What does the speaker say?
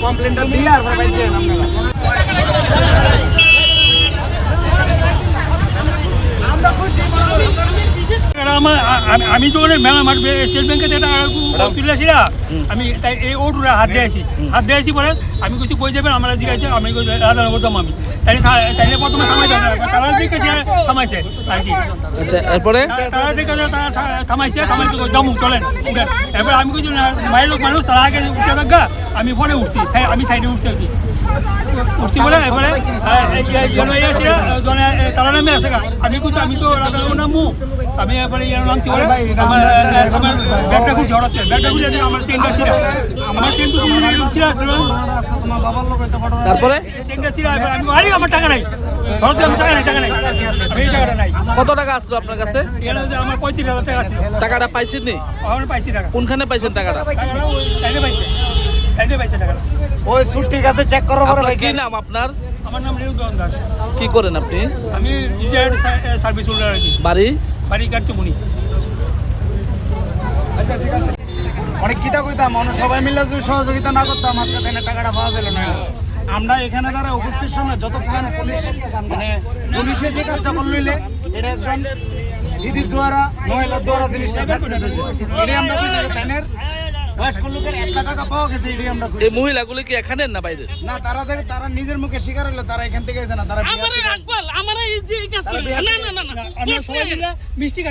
কমপ্লেনটা দিলে আর পাইছেন আমি তো স্টেট ব্যাংকে তুলেছি না আমি তাই এই ওটুরা হাত দিয়েছি বলে আমি কিছু কই যাবেন আমরা জিজ্ঞাসা আমি রাধানগর করতাম আমি তাইলে প্রথমে থামাইছে তারা দিকে থামাইছে আর কি। আচ্ছা এরপরে তারা দিকে থামাইছে জামু চলেন এরপর আমি কিছু মায়ের লোক মানুষ তারা আগে উঠে থাকা আমি পরে উঠছি আমি সাইডে উঠছি আর কি উঠছি বলে এরপরে তারা নামে আছে আমি কিছু আমি তো রাধানগর নামবো আমি এরপরে ইয়ার নামছি বলে আমার ব্যাগটা খুলছি হঠাৎ ব্যাগটা খুলে আমার চেনটা ছিল আমার চেন তো কোনো এরকম ছিল তারপরে চেনটা ছিল আমি আরে আমার টাকা নাই হঠাৎ আমি টাকা নাই আমি এই টাকাটা নাই। কত টাকা আসলো আপনার কাছে? আমার 35,000 টাকা আছে। টাকাটা পাইছেন নি? আমি পাইছি টাকা। কোনখানে পাইছেন টাকাটা? পাইছে টাকাটা ওই সুট ঠিক আছে চেক করো পরে ভাই। কি নাম আপনার? আমার নাম রিউদন দাস। কি করেন আপনি? আমি রিটায়ার্ড সার্ভিস হোল্ডার আছি। বাড়ি কাটচুমনি। আচ্ছা ঠিক আছে অনেক কিতা কইতাম মানুষ সবাই মিলে যদি সহযোগিতা না করতাম আজকে তাই টাকাটা পাওয়া গেল না। আমরা এখানে দ্বারা উপস্থিত সময় যতক্ষণ পুলিশে যে কাজটা করলে এটা একজন দিদির দ্বারা মহিলার দ্বারা জিনিসটা এটাই আমরা তাইনের বয়স্ক লোকের 1 টাকা পাওয়া গেছে এটাই আমরা এই মহিলাগুলো কি এখানে না বাইরে? না তারা নিজের মুখে স্বীকার হলে তারা এখান থেকে এসে না তারা আমার এই যে কাজ করে না মিষ্টি